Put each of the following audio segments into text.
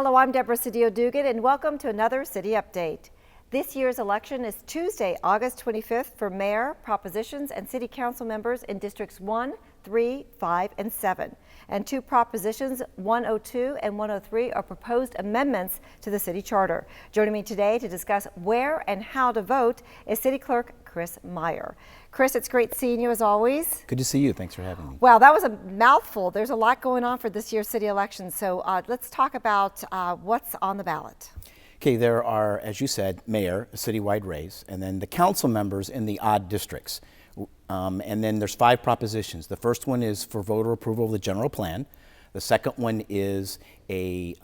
Hello, I'm Deborah Cedillo-Dugan, and welcome to another City Update. This year's election is Tuesday, August 25th for mayor, propositions, and city council members in Districts 1, 3, 5, and 7. And two propositions, 102 and 103, are proposed amendments to the city charter. Joining me today to discuss where and how to vote is City Clerk Cris Meyer. Chris, it's great seeing you as always. Good to see you. Thanks for having me. Well, that was a mouthful. There's a lot going on for this year's city election. So let's talk about what's on the ballot. Okay, there are, as you said, mayor, a citywide race, and then the council members in the odd districts. And then there's 5 propositions. The first one is for voter approval of the general plan. The second one is a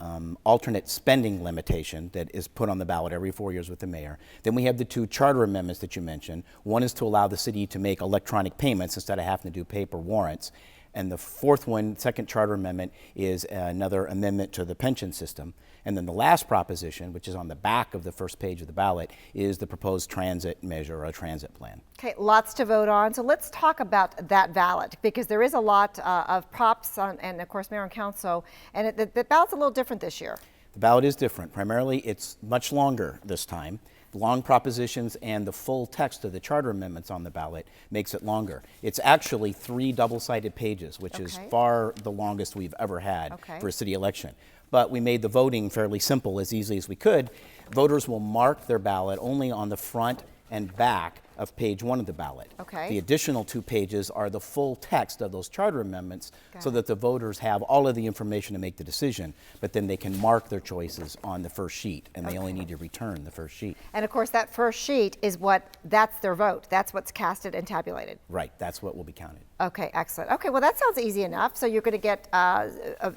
alternate spending limitation that is put on the ballot every 4 years with the mayor. Then we have the 2 charter amendments that you mentioned. One is to allow the city to make electronic payments instead of having to do paper warrants. And the fourth one, second charter amendment, is another amendment to the pension system. And then the last proposition, which is on the back of the first page of the ballot, is the proposed transit measure, or a transit plan. Okay, lots to vote on. So let's talk about that ballot, because there is a lot of props and of course mayor and council, and the ballot's a little different this year. The ballot is different. Primarily, it's much longer this time. Long propositions and the full text of the charter amendments on the ballot makes it longer. It's actually 3 double-sided pages, which is far the longest we've ever had for a city election. But we made the voting fairly simple, as easily as we could. Voters will mark their ballot only on the front and back of page 1 of the ballot. The additional 2 pages are the full text of those charter amendments so that the voters have all of the information to make the decision, but then they can mark their choices on the first sheet, and they only need to return the first sheet. And of course that first sheet is that's their vote. That's what's casted and tabulated. Right, that's what will be counted. Okay, excellent. Okay, well that sounds easy enough. So you're going to get,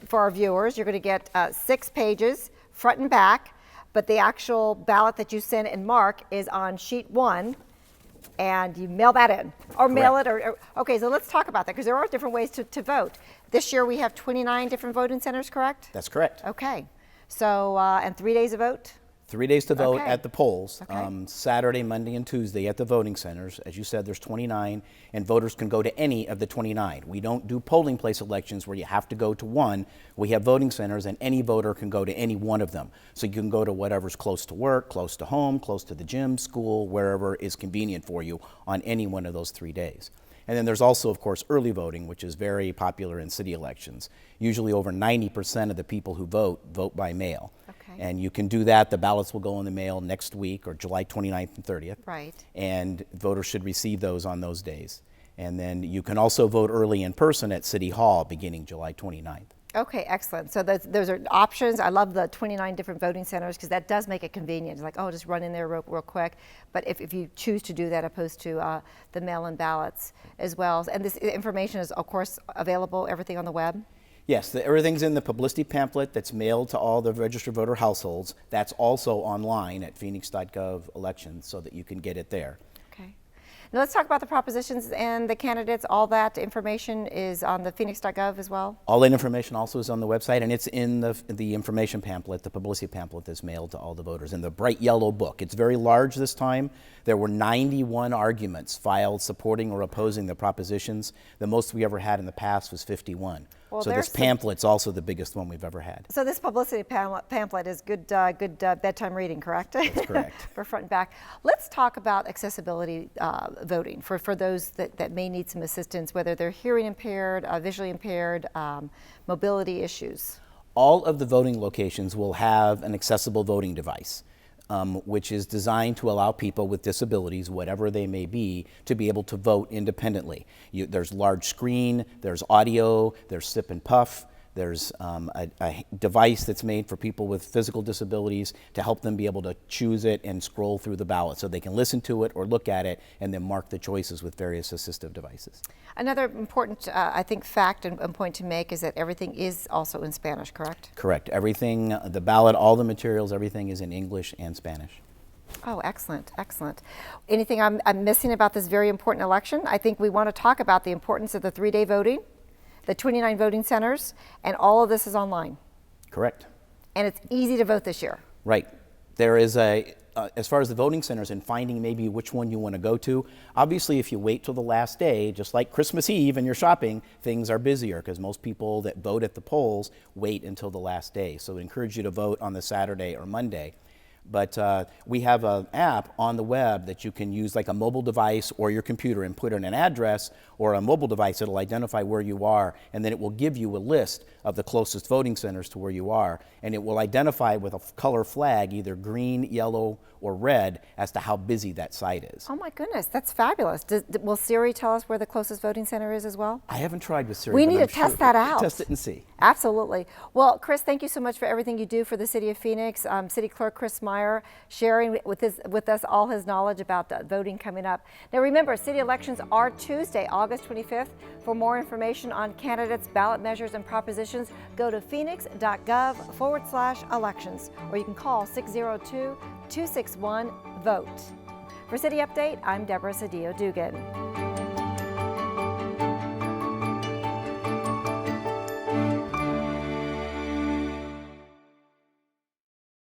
for our viewers, you're going to get 6 pages, front and back, but the actual ballot that you send and mark is on sheet 1, and you mail that in, or mail it, okay, so let's talk about that, because there are different ways to vote. This year we have 29 different voting centers, correct? That's correct. Okay, so, and 3 days of vote? 3 days to vote at the polls, Saturday, Monday, and Tuesday at the voting centers. As you said, there's 29, and voters can go to any of the 29. We don't do polling place elections where you have to go to one. We have voting centers, and any voter can go to any one of them. So you can go to whatever's close to work, close to home, close to the gym, school, wherever is convenient for you on any one of those 3 days. And then there's also, of course, early voting, which is very popular in city elections. Usually over 90% of the people who vote by mail. And you can do that. The ballots will go in the mail next week, or July 29th and 30th. Right. And voters should receive those on those days. And then you can also vote early in person at City Hall beginning July 29th. Okay, excellent. So those are options. I love the 29 different voting centers, because that does make it convenient. It's like, oh, just run in there real quick. But if you choose to do that, opposed to the mail-in ballots as well. And this information is, of course, available, everything on the web? Yes, everything's in the publicity pamphlet that's mailed to all the registered voter households. That's also online at phoenix.gov elections, so that you can get it there. Okay. Now let's talk about the propositions and the candidates. All that information is on the phoenix.gov as well? All that information also is on the website, and it's in the information pamphlet, the publicity pamphlet that's mailed to all the voters, in the bright yellow book. It's very large this time. There were 91 arguments filed supporting or opposing the propositions. The most we ever had in the past was 51. Well, so this pamphlet's also the biggest one we've ever had. So this publicity pamphlet is good bedtime reading, correct? That's correct. For front and back. Let's talk about accessibility voting for those that may need some assistance, whether they're hearing impaired, visually impaired, mobility issues. All of the voting locations will have an accessible voting device. Which is designed to allow people with disabilities, whatever they may be, to be able to vote independently. There's large screen, there's audio, there's sip and puff, there's a device that's made for people with physical disabilities to help them be able to choose it and scroll through the ballot, so they can listen to it or look at it and then mark the choices with various assistive devices. Another important, I think, fact and point to make is that everything is also in Spanish, correct? Correct. Everything, the ballot, all the materials, everything is in English and Spanish. Oh, excellent, excellent. Anything I'm missing about this very important election? I think we want to talk about the importance of the 3-day voting, the 29 voting centers, and all of this is online. Correct. And it's easy to vote this year. Right. There is a as far as the voting centers and finding maybe which one you want to go to, obviously if you wait till the last day, just like Christmas Eve and you're shopping, things are busier because most people that vote at the polls wait until the last day. So we encourage you to vote on the Saturday or Monday. But we have an app on the web that you can use like a mobile device or your computer and put in an address, or a mobile device that'll identify where you are, and then it will give you a list of the closest voting centers to where you are, and it will identify with a color flag, either green, yellow, or red, as to how busy that site is. Oh my goodness, that's fabulous. Will Siri tell us where the closest voting center is as well? I haven't tried with Siri. We but need I'm to test sure. that out. Test it and see. Absolutely. Well, Chris, thank you so much for everything you do for the City of Phoenix. City Clerk Cris Meyer sharing with us all his knowledge about the voting coming up. Now remember, city elections are Tuesday, August 25th. For more information on candidates, ballot measures, and propositions, go to phoenix.gov/elections, or you can call 602-261-VOTE. For City Update, I'm Deborah Cedillo Dugan.